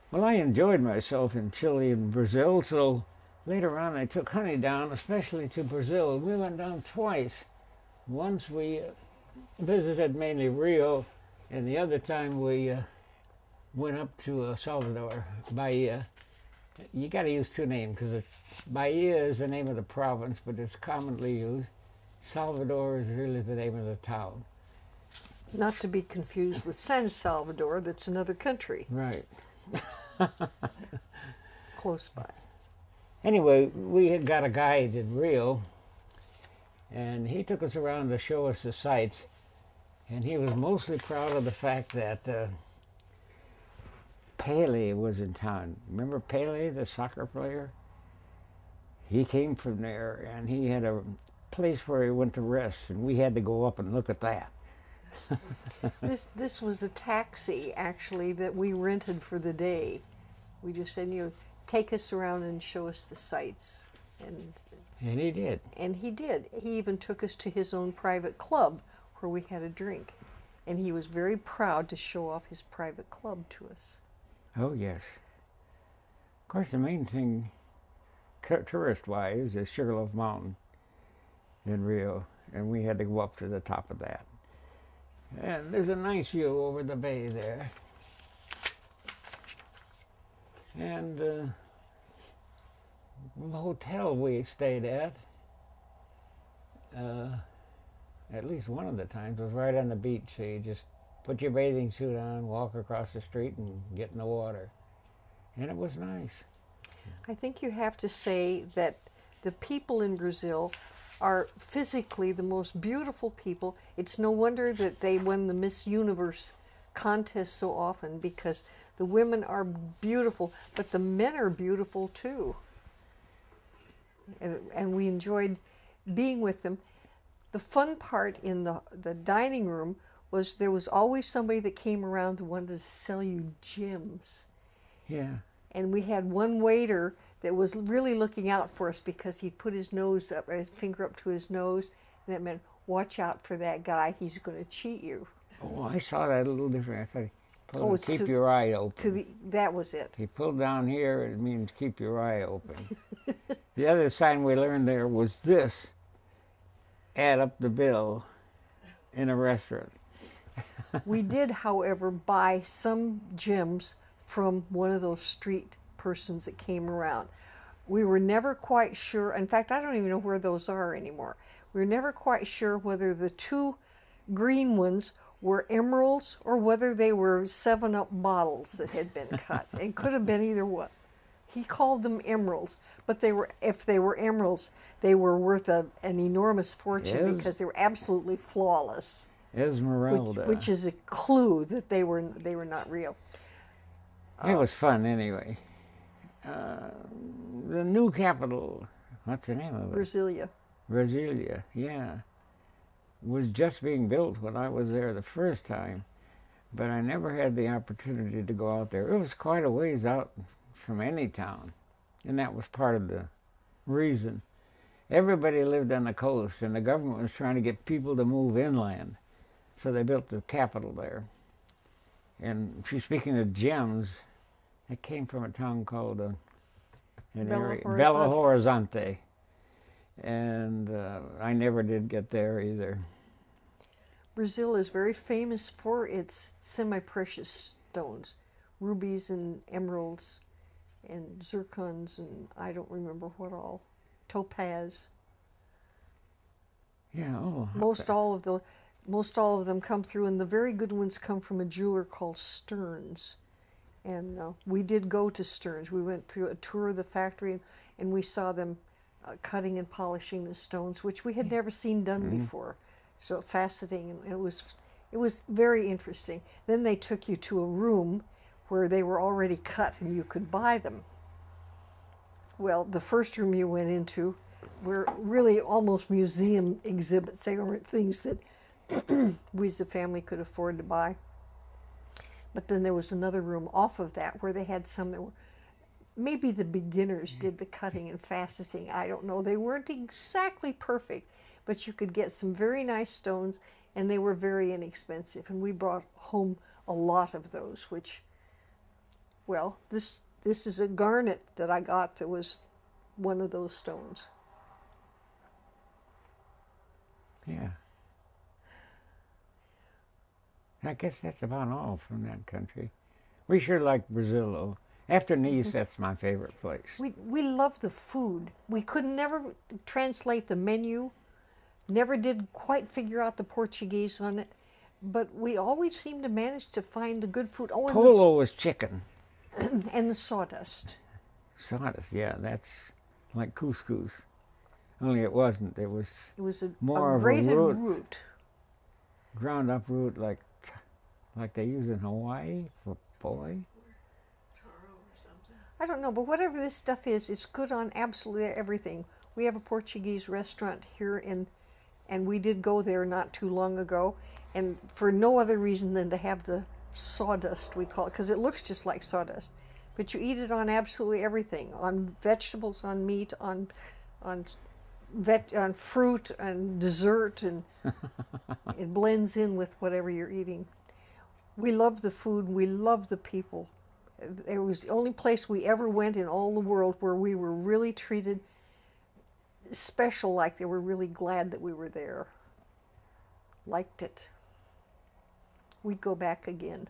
Well, I enjoyed myself in Chile and Brazil, so later on I took honey down, especially to Brazil. We went down twice. Once we visited mainly Rio, and the other time we went up to Salvador, Bahia. You got to use two names because Bahia is the name of the province, but it's commonly used. Salvador is really the name of the town. Not to be confused with San Salvador, that's another country. Right. Close by. Anyway, we had got a guide in Rio, and he took us around to show us the sights, and he was mostly proud of the fact that Pele was in town. Remember Pele, the soccer player? He came from there, and he had a place where he went to rest, and we had to go up and look at that. This was a taxi, actually, that we rented for the day. We just said, you know, take us around and show us the sights. And he did. And he did. He even took us to his own private club where we had a drink. And he was very proud to show off his private club to us. Oh, yes. Of course, the main thing, tourist-wise, is Sugarloaf Mountain in Rio, and we had to go up to the top of that. And there's a nice view over the bay there. And the hotel we stayed at least one of the times, was right on the beach. So you just put your bathing suit on, walk across the street, and get in the water. And it was nice. I think you have to say that the people in Brazil are physically the most beautiful people. It's no wonder that they won the Miss Universe contest so often, because the women are beautiful, but the men are beautiful too. And we enjoyed being with them. The fun part in the dining room was there was always somebody that came around that wanted to sell you gems. Yeah. And we had one waiter that was really looking out for us, because he'd put his nose up, his finger up to his nose, and that meant, watch out for that guy, he's going to cheat you. Oh, I saw that a little different. I thought, keep your eye open. That was it. He pulled down here, it means keep your eye open. The other sign we learned there was this: add up the bill in a restaurant. We did, however, buy some gems from one of those street persons that came around. We were never quite sure, in fact, I don't even know where those are anymore. We were never quite sure whether the two green ones were emeralds or whether they were 7-Up bottles that had been cut. It could have been either one. He called them emeralds, but if they were emeralds, they were worth an enormous fortune, because they were absolutely flawless. Esmeralda. Which is a clue that they were not real. It was fun anyway. The new capital, what's the name of it? Brasilia. Brasilia, yeah. Was just being built when I was there the first time, but I never had the opportunity to go out there. It was quite a ways out from any town, and that was part of the reason. Everybody lived on the coast, and the government was trying to get people to move inland, so they built the capital there. And speaking of gems, it came from a town called Belo Horizonte. And I never did get there either. Brazil is very famous for its semi-precious stones, rubies and emeralds and zircons and I don't remember what all, topaz. Yeah, oh. Most all of them come through, and the very good ones come from a jeweler called Stearns. And we did go to Stearns. We went through a tour of the factory, and we saw them cutting and polishing the stones, which we had never seen done before. So fascinating, and it was very interesting. Then they took you to a room where they were already cut and you could buy them. Well, the first room you went into were really almost museum exhibits. They weren't things that we as a family could afford to buy. But then there was another room off of that where they had some that were, maybe the beginners did the cutting and faceting, I don't know. They weren't exactly perfect, but you could get some very nice stones, and they were very inexpensive. And we brought home a lot of those, which Well, this is a garnet that I got that was one of those stones. Yeah. I guess that's about all from that country. We sure like Brazil, though. After Nice, that's my favorite place. We love the food. We could never translate the menu, never did quite figure out the Portuguese on it, but we always seem to manage to find the good food. Oh, and Polo was chicken. and the sawdust. Sawdust, yeah, that's like couscous. Only it wasn't. It was more of a grated root, root. ground up root like they use in Hawaii for poi. I don't know, but whatever this stuff is, it's good on absolutely everything. We have a Portuguese restaurant here and we did go there not too long ago, and for no other reason than to have the sawdust, we call it, because it looks just like sawdust. But you eat it on absolutely everything, on vegetables, on meat, on fruit and dessert, and it blends in with whatever you're eating. We love the food, we love the people. It was the only place we ever went in all the world where we were really treated special, like they were really glad that we were there. Liked it. We'd go back again.